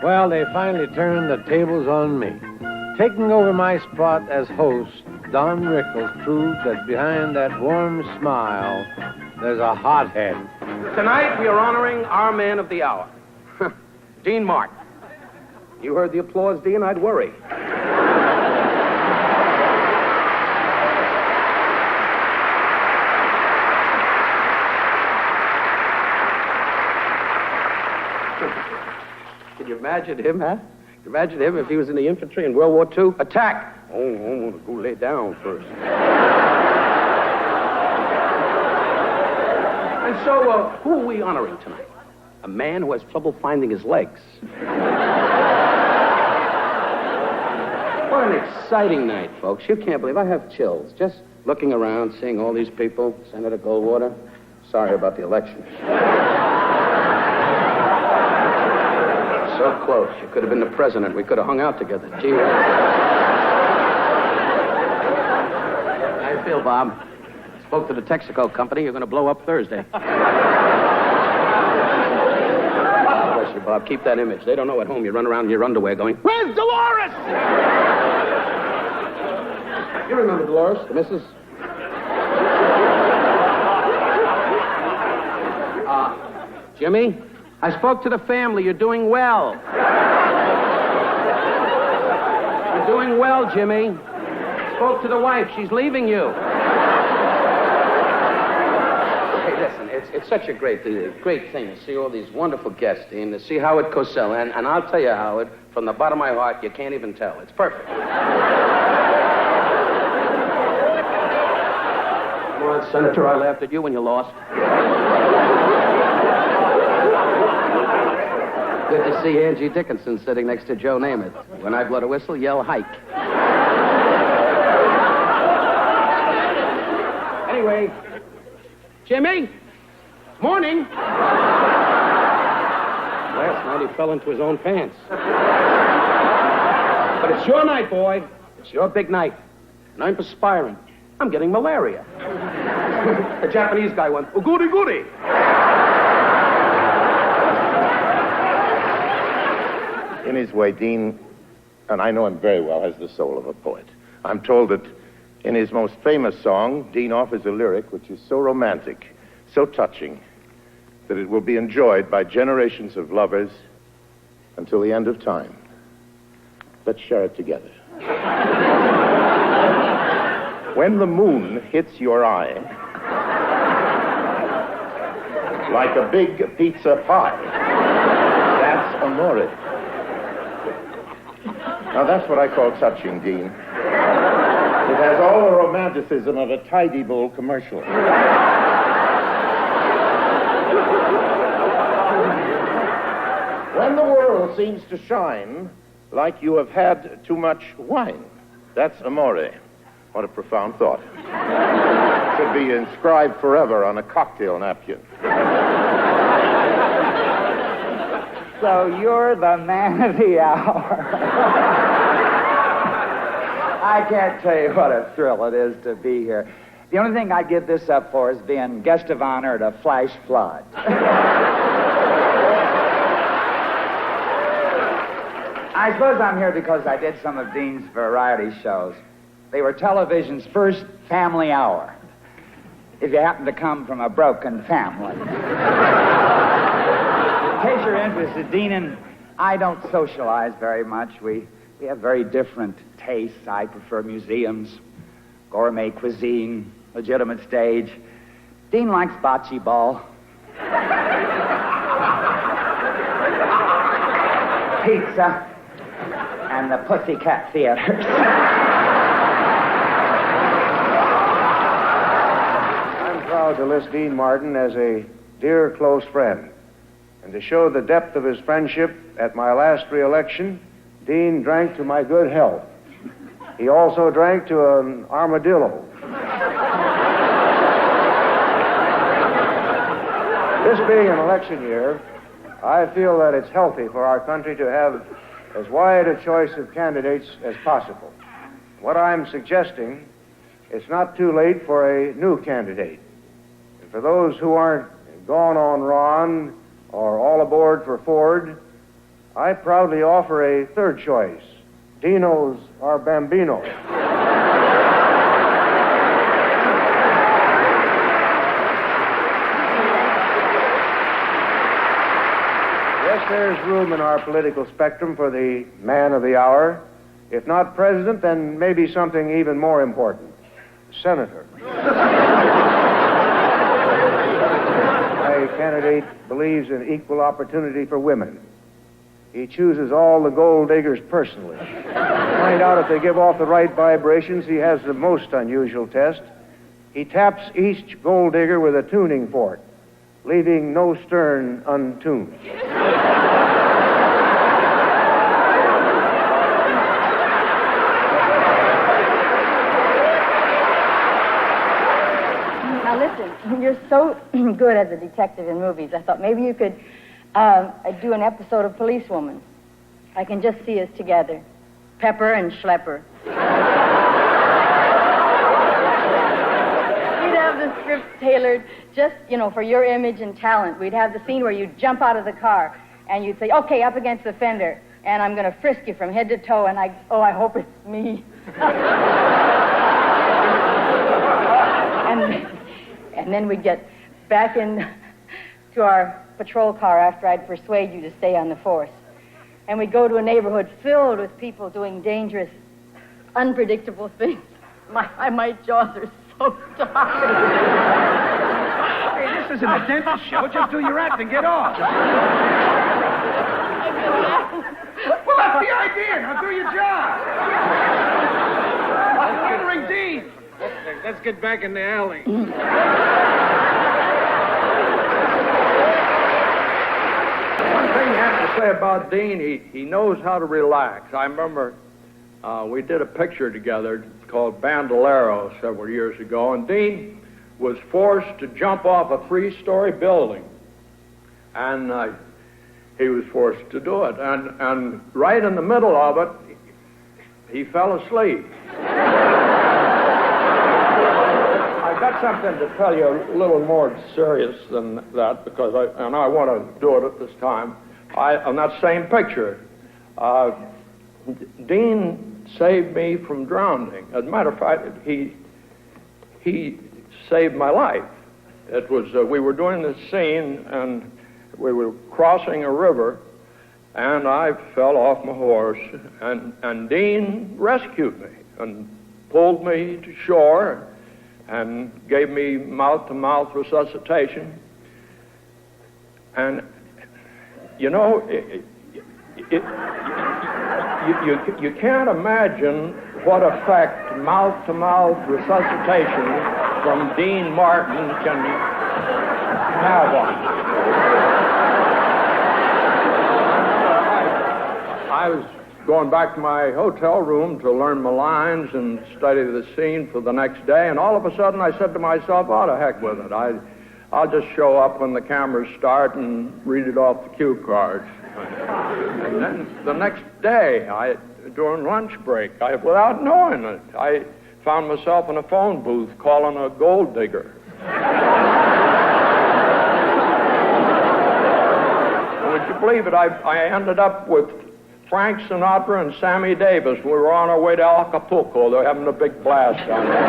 Well, they finally turned the tables on me. Taking over my spot as host, Don Rickles proved that behind that warm smile, there's a hothead. Tonight, we are honoring our man of the hour, Dean Martin. You heard the applause, Dean? I'd worry. Can you imagine him, huh? Imagine him if he was in the infantry in World War II. Attack! Oh, I'm going to go lay down first. And so, who are we honoring tonight? A man who has trouble finding his legs. What an exciting night, folks. You can't believe I have chills just looking around, seeing all these people. Senator Goldwater, sorry about the election. So close. You could have been the president. We could have hung out together. Gee. How you feel, Bob? Spoke to the Texaco company. You're going to blow up Thursday. Bless you, Bob. Keep that image. They don't know at home you run around in your underwear going, "Where's Dolores?" You remember Dolores, the missus? Jimmy? I spoke to the family. You're doing well. You're doing well, Jimmy. Spoke to the wife. She's leaving you. Hey, listen, it's such a great thing to see all these wonderful guests, Dean, to see Howard Cosell. And I'll tell you, Howard, from the bottom of my heart, you can't even tell. It's perfect. Come on, Senator, I laughed at you when you lost. Good to see Angie Dickinson sitting next to Joe Namath. When I blow the whistle, yell hike. Anyway, Jimmy, morning. Last night he fell into his own pants. But it's your night, boy. It's your big night. And I'm perspiring. I'm getting malaria. The Japanese guy went, "Oh, goody, goody." In his way, Dean, and I know him very well, has the soul of a poet. I'm told that in his most famous song, Dean offers a lyric which is so romantic, so touching, that it will be enjoyed by generations of lovers until the end of time. Let's share it together. When the moon hits your eye, like a big pizza pie, that's amore. Now, that's what I call touching, Dean. It has all the romanticism of a Tidy Bowl commercial. When the world seems to shine like you have had too much wine, that's amore. What a profound thought. Should be inscribed forever on a cocktail napkin. So you're the man of the hour. I can't tell you what a thrill it is to be here. The only thing I'd give this up for is being guest of honor at a flash flood. I suppose I'm here because I did some of Dean's variety shows. They were television's first family hour, if you happen to come from a broken family. In case you're interested, Dean and I don't socialize very much. We have very different tastes. I prefer museums, gourmet cuisine, legitimate stage. Dean likes bocce ball. Pizza. And the Pussycat Theaters. I'm proud to list Dean Martin as a dear, close friend. And to show the depth of his friendship, at my last re-election, Dean drank to my good health. He also drank to an armadillo. This being an election year, I feel that it's healthy for our country to have as wide a choice of candidates as possible. What I'm suggesting, it's not too late for a new candidate. And for those who aren't gone on Ron or all aboard for Ford, I proudly offer a third choice. Dinos are Bambinos. Yes, there's room in our political spectrum for the man of the hour. If not president, then maybe something even more important. Senator. My candidate believes in equal opportunity for women. He chooses all the gold diggers personally. To find out if they give off the right vibrations, he has the most unusual test. He taps each gold digger with a tuning fork, leaving no stern untuned. Now listen, you're so good as a detective in movies. I thought maybe you could do an episode of Policewoman. I can just see us together. Pepper and Schlepper. We'd have the script tailored just, for your image and talent. We'd have the scene where you jump out of the car and you'd say, okay, up against the fender, and I'm going to frisk you from head to toe, and I hope it's me. And then we'd get back in to our patrol car after I'd persuade you to stay on the force. And we'd go to a neighborhood filled with people doing dangerous, unpredictable things. My jaws are so tired. Hey, this isn't a dentist show. Just do your act and get off. Well, that's the idea. Now do your job. I'm ordering Dean. Let's get back in the alley. One thing you have to say about Dean, he knows how to relax. I remember we did a picture together called Bandolero several years ago, and Dean was forced to jump off a 3-story building. And he was forced to do it. And right in the middle of it, he fell asleep. I got something to tell you a little more serious than that, because I want to do it at this time. On that same picture, Dean saved me from drowning. As a matter of fact, he saved my life. It was we were doing this scene, and we were crossing a river, and I fell off my horse, and Dean rescued me and pulled me to shore and gave me mouth-to-mouth resuscitation. And, you can't imagine what effect mouth-to-mouth resuscitation from Dean Martin can have on you. I was going back to my hotel room to learn my lines and study the scene for the next day, and all of a sudden I said to myself, oh, to heck with it. I'll just show up when the cameras start and read it off the cue cards. And then the next day, during lunch break, without knowing it, I found myself in a phone booth calling a gold digger. Would you believe it? I ended up with Frank Sinatra and Sammy Davis. We were on our way to Acapulco. They're having a big blast down there.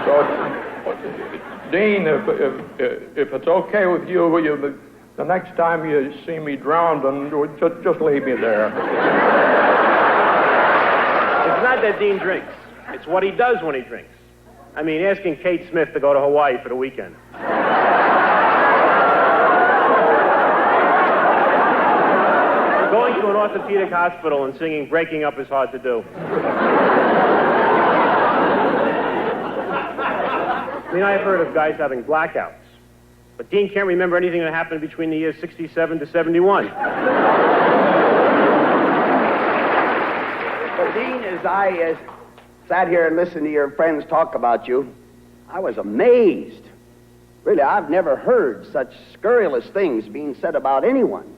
So, Dean, if it's okay with you, the next time you see me drowned, just leave me there. It's not that Dean drinks. It's what he does when he drinks. I mean, asking Kate Smith to go to Hawaii for the weekend. Going to an orthopedic hospital and singing Breaking Up is Hard to Do. I mean, I've heard of guys having blackouts, but Dean can't remember anything that happened between the years 67 to 71. Well, Dean, as I sat here and listened to your friends talk about you, I was amazed. Really, I've never heard such scurrilous things being said about anyone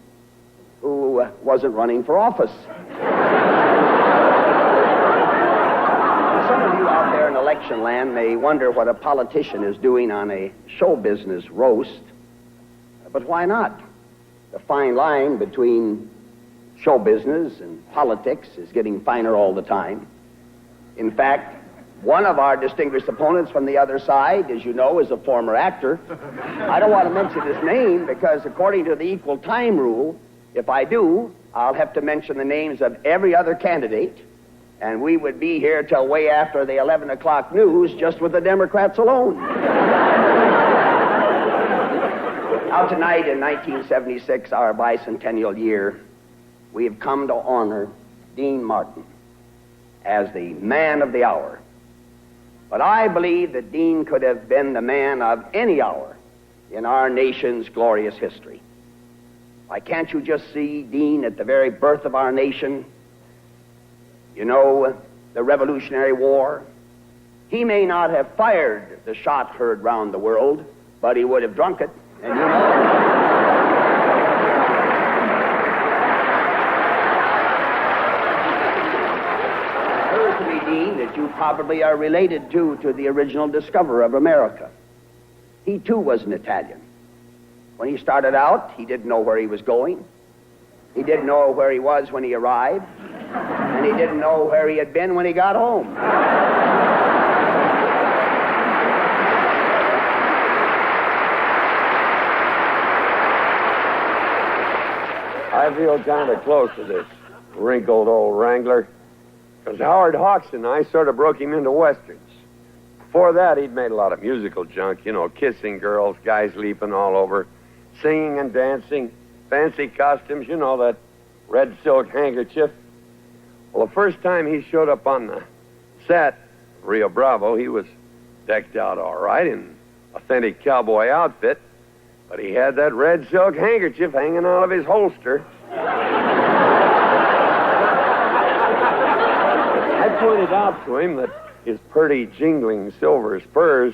who wasn't running for office. Some of you out there in election land may wonder what a politician is doing on a show business roast, but why not? the fine line between show business and politics is getting finer all the time. In fact, one of our distinguished opponents from the other side, as you know, is a former actor. I don't want to mention his name because according to the equal time rule, if I do, I'll have to mention the names of every other candidate, and we would be here till way after the 11 o'clock news just with the Democrats alone. Now tonight in 1976, our bicentennial year, we have come to honor Dean Martin as the man of the hour. But I believe that Dean could have been the man of any hour in our nation's glorious history. Why can't you just see Dean at the very birth of our nation? You know, the Revolutionary War. He may not have fired the shot heard round the world, but he would have drunk it. And you know... that you probably are related to the original discoverer of America. He too was an Italian. When he started out, he didn't know where he was going. He didn't know where he was when he arrived. And he didn't know where he had been when he got home. I feel kind of close to this wrinkled old wrangler. Because Howard Hawks and I sort of broke him into westerns. Before that, he'd made a lot of musical junk, you know, kissing girls, guys leaping all over, singing and dancing, fancy costumes, you know, that red silk handkerchief. Well, the first time he showed up on the set, Rio Bravo, he was decked out all right in authentic cowboy outfit, but he had that red silk handkerchief hanging out of his holster. I pointed out to him that his pretty jingling silver spurs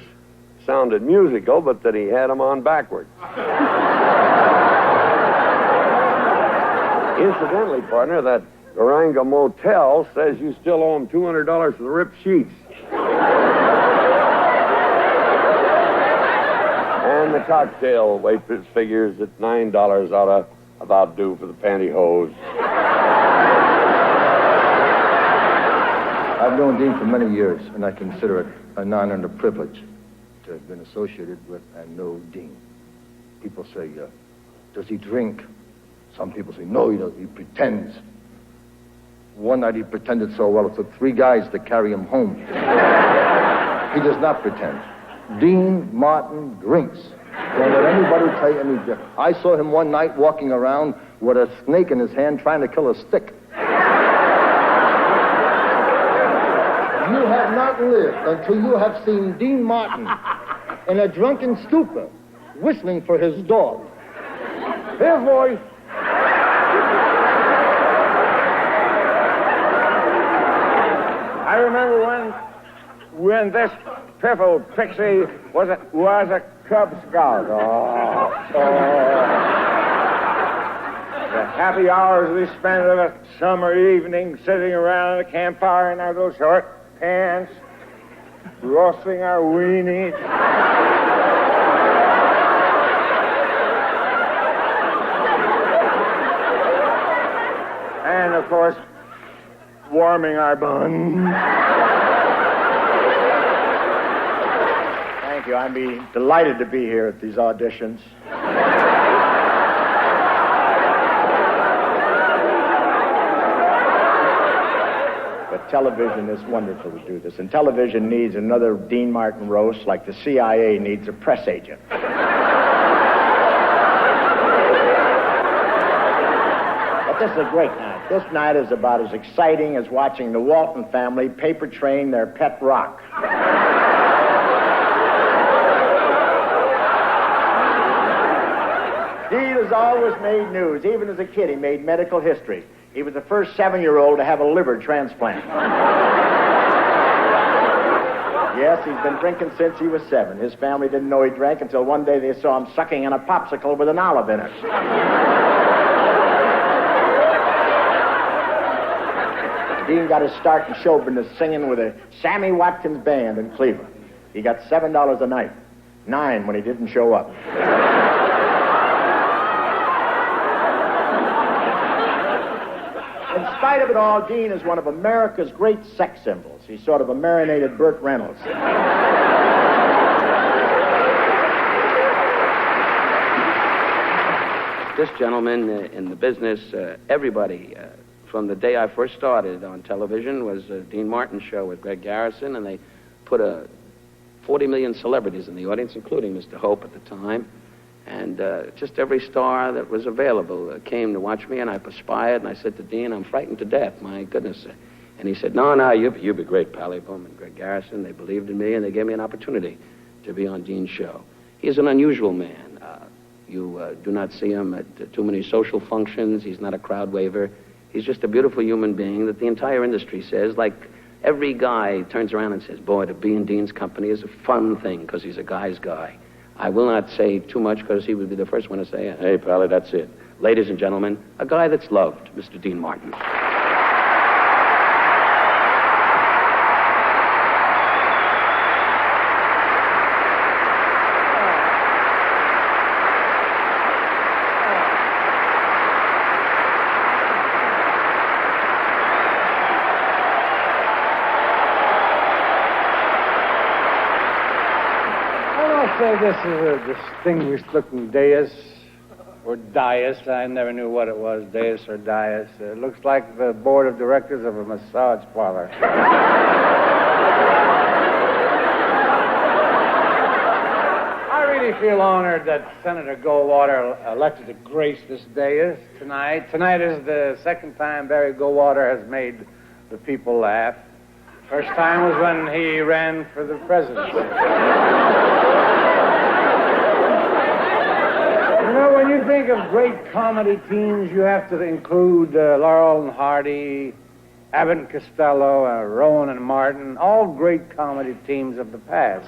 sounded musical, but that he had them on backwards. Incidentally, partner, that Durango Motel says you still owe him $200 for the ripped sheets. And the cocktail waitress figures that $9 ought to about due for the pantyhose. I've known Dean for many years, and I consider it an honor and a privilege to have been associated with and know Dean. People say, does he drink? Some people say, no, he doesn't. He pretends. One night he pretended so well, it took 3 guys to carry him home. He does not pretend. Dean Martin drinks. Don't let anybody tell you any different. I saw him one night walking around with a snake in his hand trying to kill a stick. You have not lived until you have seen Dean Martin in a drunken stupor whistling for his dog. His voice. I remember when this piffle pixie was a Cub Scout. The happy hours we spent of a summer evening sitting around a campfire in our little short pants, roasting our weenies. And, of course, warming our buns. Thank you. I'd be delighted to be here at these auditions. But television is wonderful to do this, and television needs another Dean Martin roast like the CIA needs a press agent. But this is a great night. This night is about as exciting as watching the Walton family paper train their pet rock. Dean has always made news. Even as a kid, he made medical history. He was the first 7-year-old to have a liver transplant. Yes, he's been drinking since he was 7. His family didn't know he drank until one day they saw him sucking on a popsicle with an olive in it. Dean got his start in show business singing with a Sammy Watkins band in Cleveland. He got $7 a night, 9 when he didn't show up. spite of it all, Dean is one of America's great sex symbols. He's sort of a marinated Burt Reynolds. This gentleman in the business, everybody, from the day I first started on television, was Dean Martin's show with Greg Garrison, and they put 40 million celebrities in the audience, including Mr. Hope at the time. And just every star that was available came to watch me, and I perspired, and I said to Dean, I'm frightened to death, my goodness. And he said, no, you'll be great, Pally Boom and Greg Garrison. They believed in me, and they gave me an opportunity to be on Dean's show. He's an unusual man. You do not see him at too many social functions. He's not a crowd waver. He's just a beautiful human being that the entire industry says, like every guy turns around and says, boy, to be in Dean's company is a fun thing because he's a guy's guy. I will not say too much because he would be the first one to say, hey, Pally, that's it. Ladies and gentlemen, a guy that's loved, Mr. Dean Martin. Say this is a distinguished-looking dais, or dais. I never knew what it was, dais or dais. It looks like the board of directors of a massage parlor. I really feel honored that Senator Goldwater elected to grace this dais tonight. Tonight is the second time Barry Goldwater has made the people laugh. First time was when he ran for the presidency. You know, when you think of great comedy teams, you have to include Laurel and Hardy, Abbott and Costello, Rowan and Martin, all great comedy teams of the past.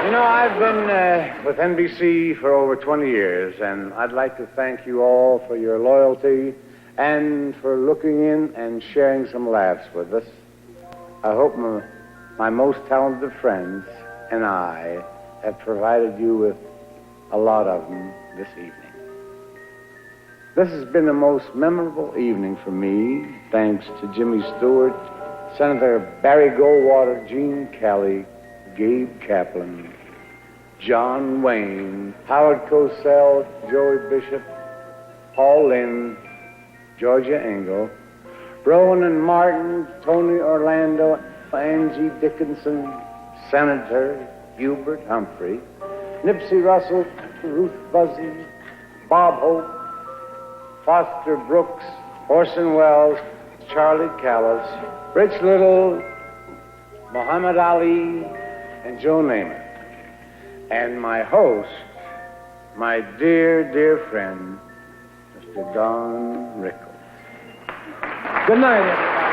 You know, I've been with NBC for over 20 years, and I'd like to thank you all for your loyalty and for looking in and sharing some laughs with us. I hope my most talented friends and I have provided you with a lot of them this evening. This has been the most memorable evening for me, thanks to Jimmy Stewart, Senator Barry Goldwater, Gene Kelly, Gabe Kaplan, John Wayne, Howard Cosell, Joey Bishop, Paul Lynde, Georgia Engel, Rowan and Martin, Tony Orlando, Angie Dickinson, Senator Hubert Humphrey, Nipsey Russell, Ruth Buzzy, Bob Hope, Foster Brooks, Orson Welles, Charlie Callis, Rich Little, Muhammad Ali, and Joe Namath. And my host, my dear, dear friend, Mr. Don Rickles. Good night, everybody.